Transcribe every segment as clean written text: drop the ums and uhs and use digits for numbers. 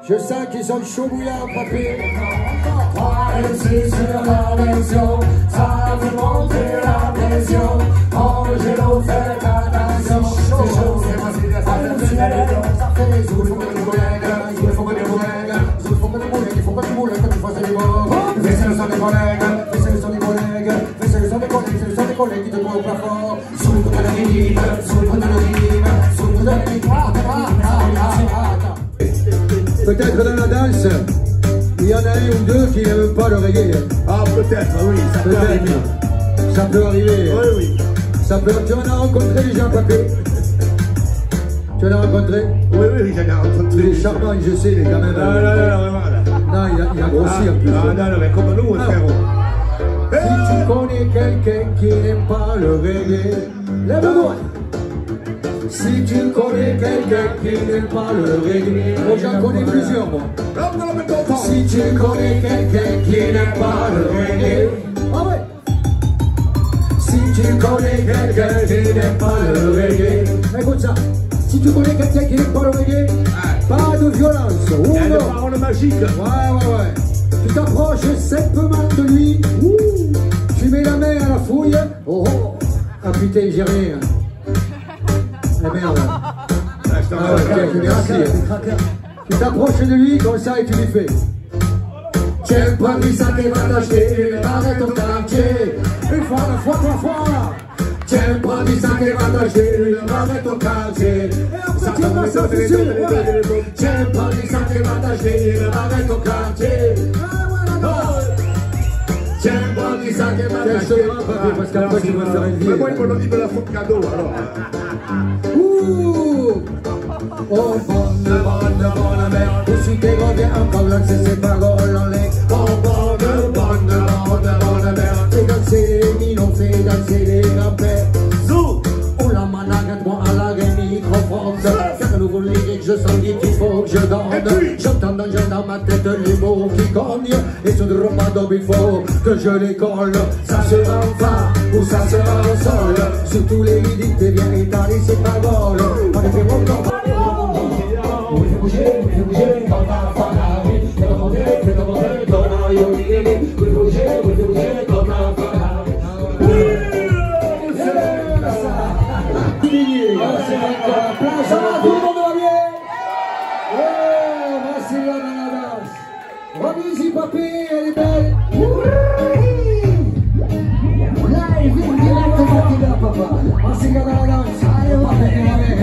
Je sens qu'ils sont chaud bouillard, papé. Ici sur la maison, ça vous monte la pression. Angelo, faites attention, c'est chaud, c'est facile, ça fait les sous, il faut que des collègues, il faut que des collègues, il faut que des collègues, il faut que des collègues, quand tu fasses des mots. Fais le son des collègues, fais le son des collègues, fais le son des collègues, c'est le son des collègues qui te voient au plafond. Sous le coup de la rythme, sous le coup de la rythme, sous le coup de la rythme. Peut-être dans la danse, il y en a un ou deux qui n'aiment pas le reggae. Ah, peut-être, oui, ça peut arriver. Ça peut arriver. Oui, oui. Ça peut... Tu en as rencontré les gens, papé? Tu en as rencontré? Oui, oui, j'en ai rencontré. Il est charmant, je sais, il est quand même... Non, il a grossi en plus. Non, mais comme nous, frérot. Si tu connais quelqu'un qui n'aime pas le reggae, lève-toi. Si tu connais quelqu'un qui n'aime pas le reggae, moi j'en connais plusieurs, moi. Si tu connais quelqu'un qui n'aime pas le reggae, ah ouais. Si tu connais quelqu'un qui n'aime pas le reggae, écoute ça. Si tu connais quelqu'un qui n'aime pas le reggae, pas de violence. Il y a une parole magique. Ouais. Tu t'approches simplement de lui. Tu mets la main à la fouille. Oh oh. Ah putain, j'ai rien. Ah merde. Merci. Tu t'approches de lui comme ça et tu lui fais. Tiens, pas du sac et va t'acheter une barrette au quartier. Une fois, deux fois, trois fois. Tiens, pas du sac et va t'acheter une barrette au quartier. Ça tombe ça c'est sûr. Tiens, pas du sac et va t'acheter une barrette au quartier. Tiens, pas du sac et va t'acheter. Parce qu'après tu vas faire une vie. Mais moi, il m'a dit de la faute cadeau, alors. Ouh. Oh, bonne mère. Où suis t'es grandi encore là, c'est ses paroles en l'air. Oh, bonne mère. Fais danser les minons, fais danser les grands-pères. Zou. Oh la manage, moi à la microphone. Car nouveau lyrique, je sens vite qu'il faut que je donne. J'entends dans ma tête les mots qui cognent. Et ce dromado, il faut que je les colle. Ça sera en fa ou ça sera au sol. Sur tous les lyriques, t'es bien étalé ces paroles. On est fait mon temps. Bouger, dans ta Ferrari. Fais monter, dans la Yoli. Bouger, dans ta Ferrari. C'est la place, ça va, tout le monde va bien? Ouais, merci la danse. Remise-y, papy, elle est belle. Live, direct, matinale, papa. Merci la danse. Allez, on va faire la mère.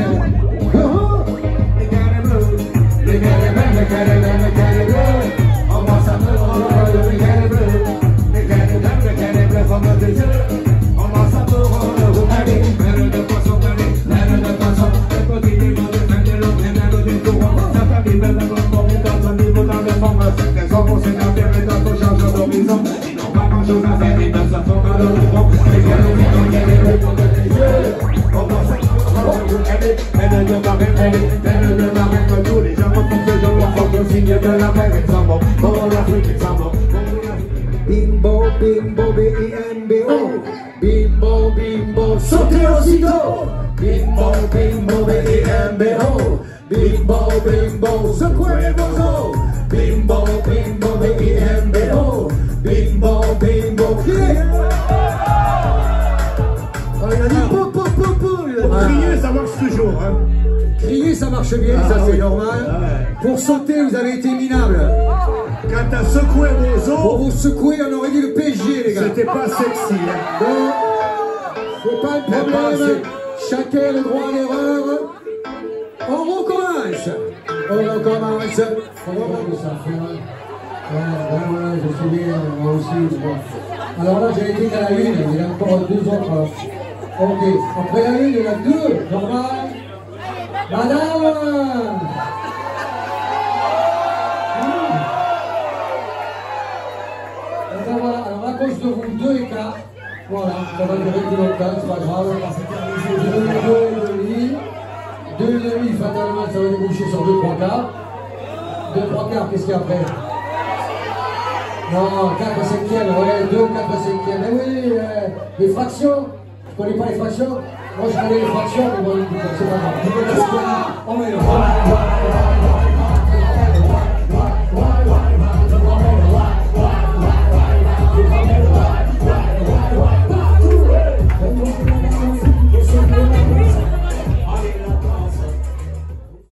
Bimbo, bimbo, B-I-M-B-O. Bimbo, bimbo, sautez aussitôt. Bimbo, bimbo, B-I-M-B-O. Bimbo, bimbo, secouez vos os. Bimbo, bimbo, B-I-M-B-O. Bimbo, bimbo, il a dit pop, pop, pop, pop. Crier, ça marche toujours, hein. Crier, ça marche bien, ça c'est normal. Pour sauter, vous avez été minable. Quand t'as secoué vos os... Pour vous secouer, on aurait dit le PSG, les gars. C'était pas sexy, hein. Non, c'est pas le problème. Chacun a le droit à l'erreur. On recommence. On recommence. Comment que ça fait? Ouais, je me souviens, moi aussi. Alors là, j'ai été à la une, il y a encore deux autres. Ok, après la une, il y en a deux, normal. Madame! Voilà, alors à cause de vous, deux écarts. Voilà, ça va durer plus longtemps, c'est pas grave. Deux et demi, fatalement, ça va déboucher sur deux, trois quarts. Deux, trois quarts, qu'est-ce qu'il y a après? Non, 4 ou 5e, ouais, 2 ou 4 ou 5e. Mais oui, les fractions. Tu connais pas les fractions? Moi je connais les fractions, mais bon, c'est pas grave. On met le